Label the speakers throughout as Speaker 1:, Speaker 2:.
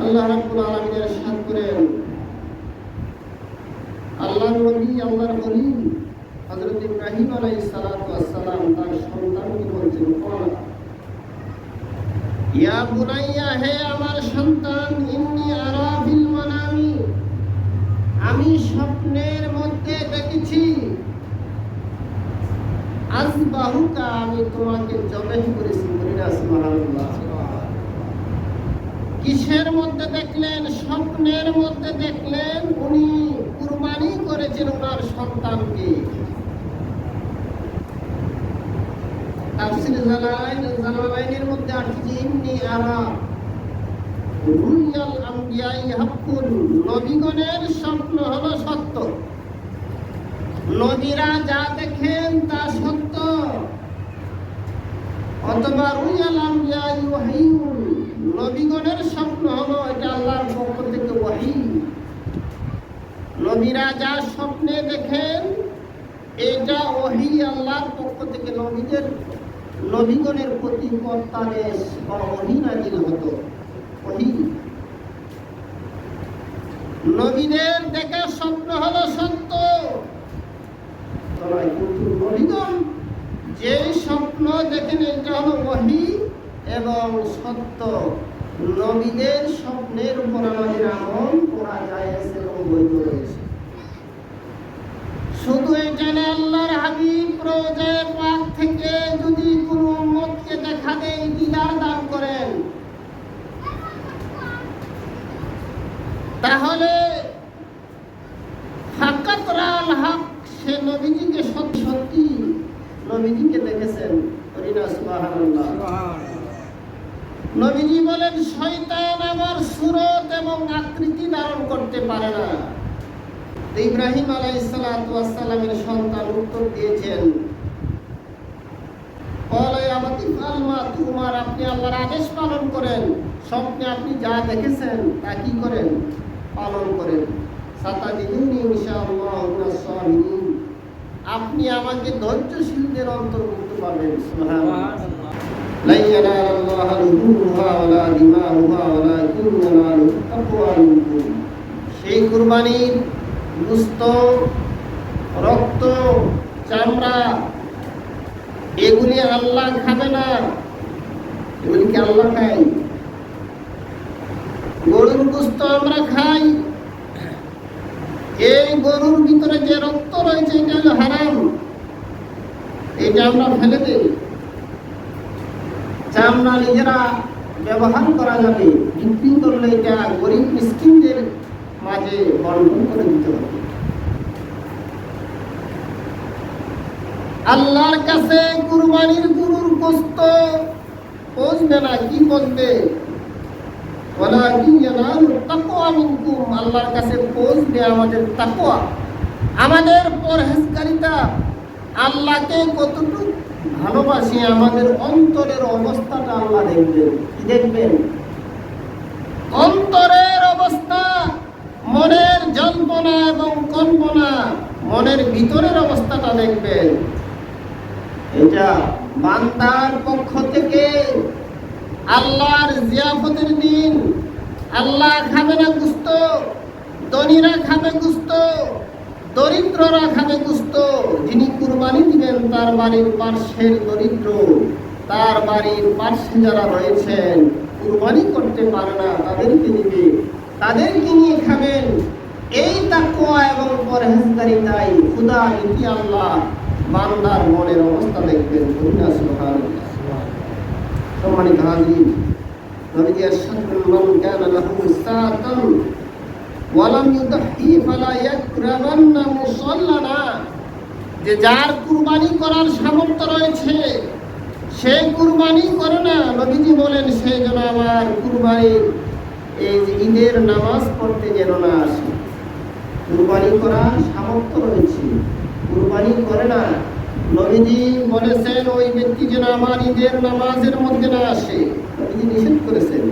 Speaker 1: আল্লাহ রাব্বুল আলামিন ইরশাদ করেন, আল্লাহর নবী আল্লাহর খলিল হযরত ইব্রাহিম আলাইহিস সালাতু ওয়াস সালাম তার সন্তানকে বলছেন, ইয়া বুনাইয়া, হে আমার সন্তান, ইন্নী আরা ফিল মানামি, আমি স্বপ্নের মধ্যে দেখেছি, আযবাহুকা, আমি তোমাকে জবাহ করেছি। সুবহানাল্লাহ। কিসের মধ্যে দেখলেন? স্বপ্নের মধ্যে দেখলেন উনি কুরবানি করেছেন ওনার সন্তানকে। তাফসীর জালালাইনের মধ্যে আসছে, ইন্নী আরা রুয়াল আমবিয়াই হাক্কুন, নবীগণের স্বপ্ন হলো সত্য, নবীরা যা দেখেন তা সত্য। অথবা রুয়াল আমবিয়াই ওয়াহিয়ুন, নবীগণের স্বপ্ন হলো এটা আল্লাহর পক্ষ থেকে ওয়াহী। নবীরা যা স্বপ্নে দেখেন এটা ওয়াহী আল্লাহর পক্ষ থেকে নবীগণের প্রতি কর্তাদেশ বা ওয়াহী নাযিল হতো। ওয়াহী নবীদের দেখা স্বপ্ন হলো সত্য, নবীগণ যে স্বপ্ন দেখেন এটা হলো ওয়াহী এবং সত্য। নবীদের স্বপ্নের উপর আমাদের আমল করা জায়েজ এবং বৈধ রয়েছে। শুধু এটা না, আল্লাহর হাবিব রওজায়ে পাক থেকে যদি কোনো উম্মতকে দেখা দেয়, দিদার দান করেন, তাহলে ফাকাত রাল হক, সে নবীজিকে সত্যি নবীজিকে দেখেছেন। সুবহানাল্লাহ। নবীজি বলেন, শয়তান আমার সুরত এবং আকৃতি ধারণ করতে পারে না। ইব্রাহিম আলাইহিস সালাতু ওয়াস সালামের সন্তান উত্তর দিয়েছেন, ক্বালা ইয়া আবাতি ফাল মা তুমার, আপনি আল্লাহর আদেশ পালন করেন, স্বপ্নে আপনি যা দেখেছেন তা কি করেন? পালন করেন। সাতাজিদুনি ইনশাআল্লাহু মিনাস সাবিরিন, আপনি আমাকে ধৈর্যশীলদের অন্তর্ভুক্ত পাবেন। সুবহানাল্লাহ। লা ইয়ানালাল্লাহু লুহুমুহা ওয়ালা দিমাউহা ওয়ালাকিন ইয়ানালুহু তাকওয়া মিনকুম, সেই কুরবানির গোশত, রক্ত, চামড়া এগুলি আল্লাহ খাবে না। এগুলি কি আল্লাহ খায়? গরুর গোশত আমরা খাই, এই গরুর ভিতরে যে রক্ত রয়েছে এটা হলো হারাম, এটা আমরা ফেলে দেই। চামড়া নিজেরা ব্যবহার করা যাবে, বিক্রি করলে এটা গরিব মিসকিনদের মাঝে বন্টন করে দিতে হবে। আল্লাহর কাছে কুরবানির গরুর গোশত পৌঁছবে না। কি পৌঁছবে? ওয়ালাকিন ইয়ানালু তাকওয়া মিনকুম, আল্লাহর কাছে পৌঁছবে আমাদের তাকওয়া, আমাদের পরহেজগারিতা। আল্লাহকে কতটুকু ভালোবাসি, আমাদের অন্তরের অবস্থাটা আল্লাহ দেখবেন। কি দেখবেন? অন্তরের অবস্থা, মনের যন্ত্রণা এবং কল্পনা, মনের ভিতরের অবস্থাটা দেখবেন। এটা বান্দার পক্ষ থেকে আল্লাহর জিয়াফতের দিন। আল্লাহ খাবে না গোশত, ধনীরা খাবে গোশত, দরিদ্ররা খাবে গোশত। যিনি কুরবানি দিবেন তার বাড়ির পার্শ্বের দরিদ্র, তার বাড়ির পার্শ্বে যারা রয়েছেন কুরবানি করতে পারে না, তাদেরকে দিবে, তাদেরকে নিয়ে খাবেন। এই তাকওয়া এবং পরহেজগারিতাই খোদা নীতি আল্লাহ বান্দার মনের অবস্থা দেখবেন। সুবহানাল্লাহ। সম্মানিত হাজির, নবীজি ইরশাদ করেন, মান কানা লাহু সাআতান ওয়া লাম ইউদাহি ফালা ইয়াকরাবান্না মুসাল্লানা, যে যার কুরবানি করার সামর্থ্য রয়েছে সে কুরবানি করে না। নবীজি বলেন, সে যেন আমার কুরবানির এই যে ঈদের নামাজ পড়তে যেন না আসে। কুরবানি করার সামর্থ্য রয়েছে, কুরবানি করে না, নবীজি বলেছেন ওই ব্যক্তি যেন আমার ঈদের নামাজের মধ্যে না আসে, নবীজি নিষেধ করেছেন।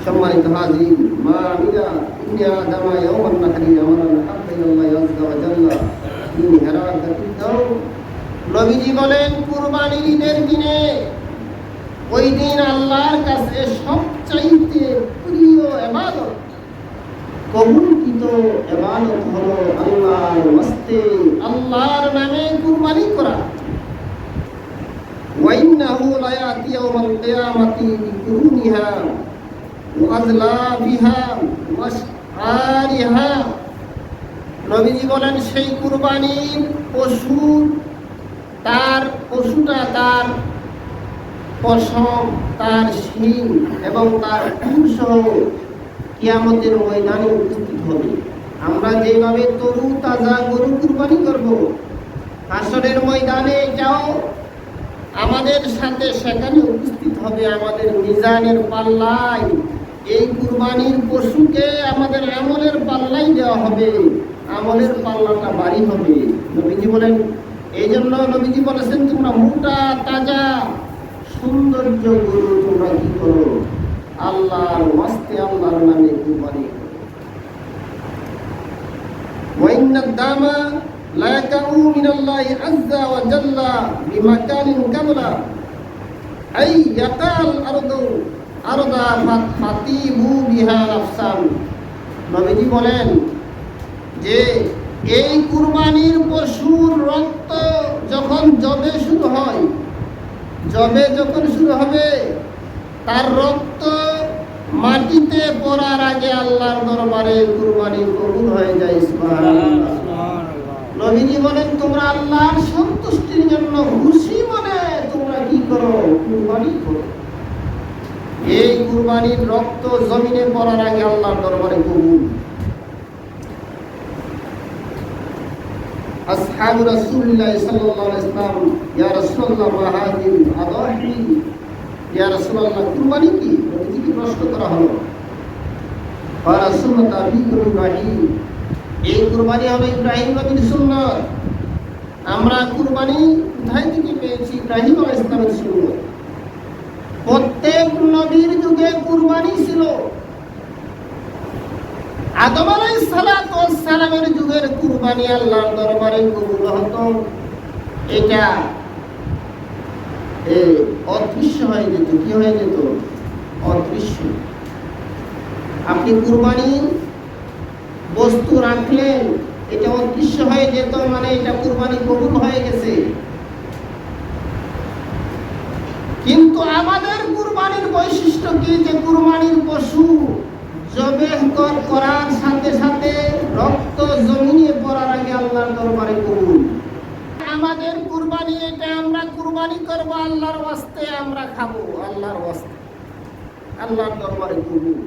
Speaker 1: সম্মানিত হাজির, মা আমিনা ইন্নি আদামা ইয়াওমান নাহরি আমানান হাক্কা ইলাল্লাহি আযজা ওয়া জাল্লা ইন হারাকাতিদ দাও। নবীজি বলেন, কুরবানির ঈদের দিনে, ওই দিন আল্লাহর কাছে সবচাইতে কবুলকৃত ইবাদত হলো আল্লাহর ওয়াস্তে, আল্লাহর নামে কুরবানি করা। ওয়াইন্নাহু লায়াতি ইয়াউমাল কিয়ামাতি বিকুরুনিহা ওয়া আযলাবিহা ওয়া আশআরিহা। নবীজি বলেন সেই কুরবানির পশুটা তার পশম, তার শিং এবং তার খুর সহ কিয়ামতের ময়দানে উপস্থিত হবে। আমরা যেভাবে তরু তাজা গরু কুরবানি করব, হাসরের ময়দানে যাও আমাদের সাথে সেখানে উপস্থিত হবে আমাদের মিজানের পাল্লায়। এই কুরবানির পশুকে আমাদের আমলের পাল্লাই দেওয়া হবে, আমলের পাল্লাটা ভারী হবে। নবীজি বলেন, এই জন্য নবীজি বলেছেন তোমরা মোটা তাজা সৌন্দর্য গরু তোমরা কি করো, আল্লাহর ওয়াস্তে আল্লাহর নামে কুরবানি করো। ওয়াইন্নাদ দামা লা ইয়াকাউ মিনাল্লাহি আযজা ওয়া জাল্লা বিমাকানিন কাবলা আই ইয়াকাল আরদা ফাতিবু বিহা নাফসান। নবীজি বলেন যে এই কুরবানির পশুর রক্ত যখন জবে শুরু হয়, জবে যখন শুরু হবে, তার রক্ত মাটিতে পড়ার আগে আল্লাহর দরবারে কুরবানি কবুল হয়ে যায়। সুবহানাল্লাহ। নবীজি বলেন তোমরা আল্লাহর সন্তুষ্টির জন্য খুশি মনে তোমরা কি করো, কুরবানি করো। এই কুরবানির রক্ত জমিনে পড়ার আগে আল্লাহর দরবারে কবুল। আসহাবু রাসূলুল্লাহ সাল্লাল্লাহু আলাইহি ওয়াসাল্লাম, ইয়া রাসূলুল্লাহ মা হাযিল আদাহি, ইয়া রাসূলুল্লাহ কুরবানি কি? নবীজিকে প্রশ্ন করা হলো। আর সুন্নাত ইব্রাহিম, এই কুরবানি হলো ইব্রাহিম নবীর সুন্নাত। আমরা কুরবানি কোথায় থেকে পেয়েছি? ইব্রাহিম আলাইহিস সালামের সুন্নাত। প্রত্যেক নবীর যুগে কুরবানি ছিল। আদম আলাইহিস সালামের যুগের কুরবানি আল্লাহর দরবারে কবুল হতো। এটা অদৃশ্য হয়ে যেত। কি হয়ে যেত? অদৃশ্য। আপনি কুরবানি বস্তু রাখলেন, এটা অদৃশ্য হয়ে যেত, মানে এটা কুরবানি কবুল হয়ে গেছে। কিন্তু আমাদের কুরবানির বৈশিষ্ট্য কি? যে কুরবানির পশু জবেহ করার সাথে সাথে রক্ত জমিনে পড়ার আগে আল্লাহর দরবারে কবুল। আমাদের কুরবানি এটা, আমরা কুরবানি করব আল্লাহর ওয়াস্তে, আমরা খাবো আল্লাহর ওয়াস্তে, আল্লাহর দরবারে কবুল।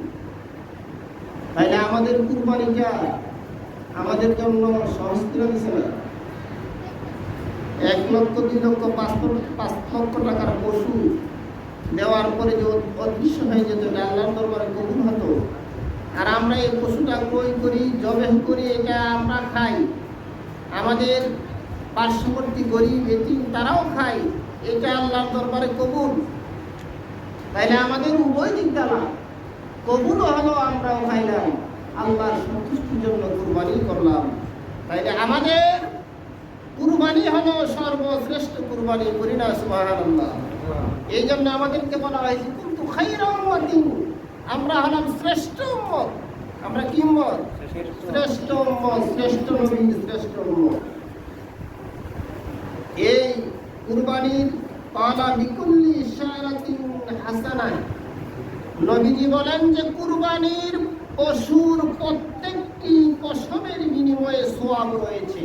Speaker 1: তাইলে আমাদের কুরবানিটা আমাদের জন্য সহজ করে দিছে না? 1 লক্ষ 2 লক্ষ 5 লক্ষ টাকার পশু দেওয়ার পরে যে অদৃশ্য হয়ে যেত, এটা আল্লাহর দরবারে কবুল হতো। আর আমরা এই পশুটা ক্রয় করি, জবেহ করি, এটা আমরা খাই, আমাদের পার্শ্ববর্তী গরিব এতিম তারাও খায়, এটা আল্লাহর দরবারে কবুল। তাইলে আমাদের উভয় দিক দ্বারা কবুল হলো, আমরাও খাইলাম, আল্লাহর সন্তুষ্টির জন্য কুরবানি করলাম। তাইলে আমাদের কুরবানি হলো সর্বশ্রেষ্ঠ কুরবানি। করি না? সুবহানাল্লাহ। এই জন্য আমাদেরকে বলা হয়েছে কুনতু খায়রা উম্মাতিন, আমরা হলাম শ্রেষ্ঠ উম্মত। আমরা কি উম্মত? শ্রেষ্ঠ উম্মত, শ্রেষ্ঠ নবী, শ্রেষ্ঠ উম্মত। এই কুরবানির পালা বিকুল্লি শারাতিন হাসানা, নবীজি বলেন যে কুরবানির পশুর প্রত্যেকটি পশমের বিনিময়ে সওয়াব রয়েছে।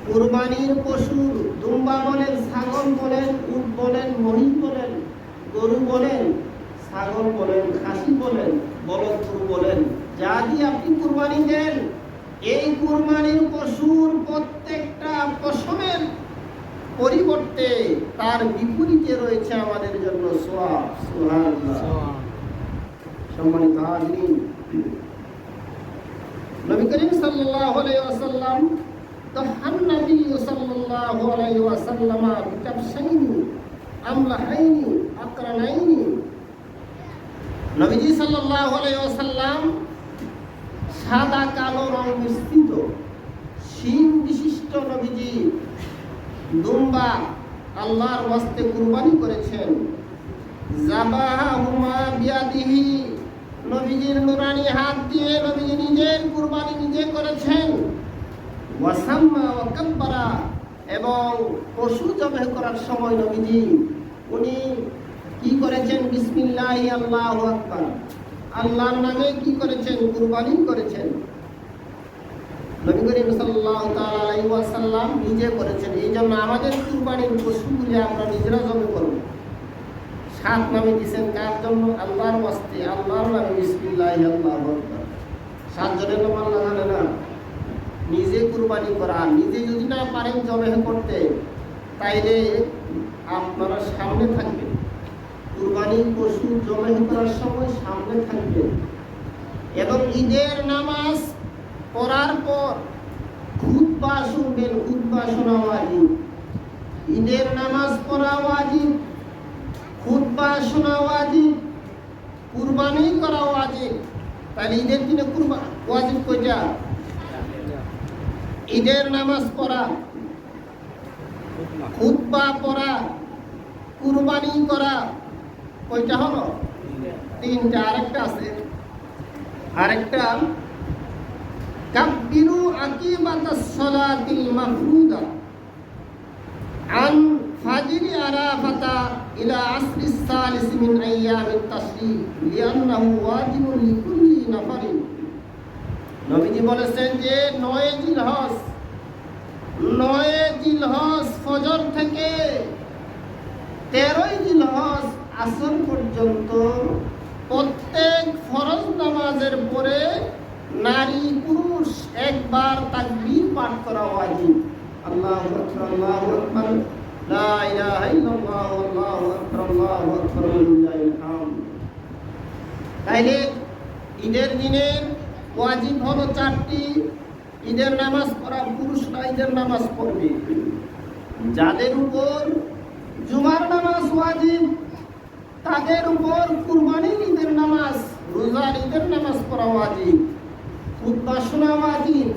Speaker 1: কুরবানির পশুর দুম্বা বলেন, ছাগল বলেন, উট বলেন, মহিষ বলেন, গরু বলেন, ছাগল বলেন, খাসি বলেন, বলদ গরু বলেন, যা দিয়ে আপনি কুরবানি দেন, এই কুরবানির পশুর প্রত্যেকটা পশমের পরিবর্তে তার বিপরীতে রয়েছে আমাদের জন্য সওয়াব। সুবহানাল্লাহ। সম্মানিত হাজিরিন, নবী করিম সাল্লাল্লাহু আলাইহি ওয়াসাল্লাম তাহান নবী সাল্লাল্লাহু আলাইহি ওয়াসাল্লাম বিকাবশাইনি আমলাহাইনি আকরানাইনি। নবীজি সাল্লাল্লাহু আলাইহি ওয়াসাল্লাম সাদা কালো রং মিশ্রিত শিং বিশিষ্ট নবীজি দুম্বা আল্লাহর ওয়াস্তে কুরবানি করেছেন। জাবাহুমা বিয়াদিহি নবীজির নুরানি হাত দিয়ে নবীজি নিজের কুরবানি নিজে করেছেন। ওয়াসাম্মা ওয়া কাব্বারা, এবং পশু জবাই করার সময় নবীজি উনি কি করেছেন? বিসমিল্লাহি আল্লাহু আকবার, আল্লাহর নামে কি করেছেন? কুরবানি করেছেন। নবী করিম সাল্লাল্লাহু তাআলা আলাইহি ওয়াসাল্লাম নিজে করেছেন। এই জন্য আমাদের কুরবানির পশুগুলি আমরা নিজেরা জবাই করব। সাত নামে দিয়েছেন কার জন্য? আল্লাহর ওয়াস্তে, আল্লাহর নামে বিসমিল্লাহি আল্লাহু আকবার। সাতজনের নাম আল্লাহ জানে না। নিজে কুরবানি করা, নিজে যদি না পারেন জবাই করতে, তাইলে আপনারা সামনে থাকবেন। কুরবানির পশু জবাই করার সময় সামনে থাকবেন। এবং ঈদের নামাজ পড়ার পর খুতবা শুনবেন। খুতবা শোনা ওয়াজিব। ঈদের নামাজ পড়া ওয়াজিব, খুতবা শোনা ওয়াজিব, কুরবানি করা ওয়াজিব। তাহলে ঈদের দিনে ওয়াজিব কয়টা? ঈদের নামাজ পড়া, খুতবা পড়া, কুরবানি করা, কয়টা হলো? তিনটা। আরেকটা আছে, আরেকটা কাব্বিরু আকিবাতাস সালাতিল মাফরুদা আন ফাজরি আরাফাতা ইলা আসরিস সালিস মিন আইয়ামিত তাশরিক লিআন্নাহু ওয়াজিবুন লিকুল্লি নাফারিন। নবীজি বলেছেন যে 9 জিলহজ ফজর থেকে 13 জিলহজ আসর পর্যন্ত প্রত্যেক ফরজ নামাজের পরে নারী পুরুষ একবার তাকবীর পাঠ করা ওয়াজিব। আল্লাহু আকবার, আল্লাহু আকবার, লা ইলাহা ইল্লাল্লাহ, আল্লাহু আকবার, আল্লাহু আকবার, লিল্লাহিল হামদ। তাইলে ঈদের দিনের ওয়াজিব হলো 4টি। ঈদের নামাজ পড়া, পুরুষরা ঈদের নামাজ পড়বে। যাদের উপর জুমার নামাজ ওয়াজিব, তাদের উপর কুরবানির ঈদের নামাজ, রোজার ঈদের নামাজ পড়া ওয়াজিব, খুতবা শোনা ওয়াজিব,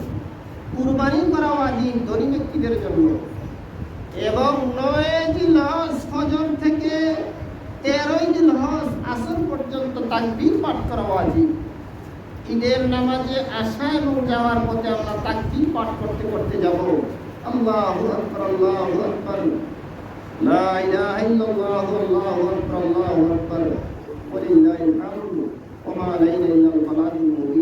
Speaker 1: কুরবানি করা ওয়াজিব ধনী ব্যক্তিদের জন্য। এবং 9 জিলহজ ফজর থেকে 13 জিলহজ আসর পর্যন্ত তাকবীর পাঠ করা ওয়াজিব। ঈদের নামাজে আসা এবং যাওয়ার পথে আমরা তাকবীর পাঠ করতে করতে যাব। আল্লাহু আকবার, আল্লাহু আকবার, লা ইলাহা ইল্লাল্লাহ, আল্লাহু আকবার, আল্লাহু আকবার, ওয়া লিল্লাহিল হামদ, ওয়া মা আলাইনা ইল্লাল বালাগুল মুবিন।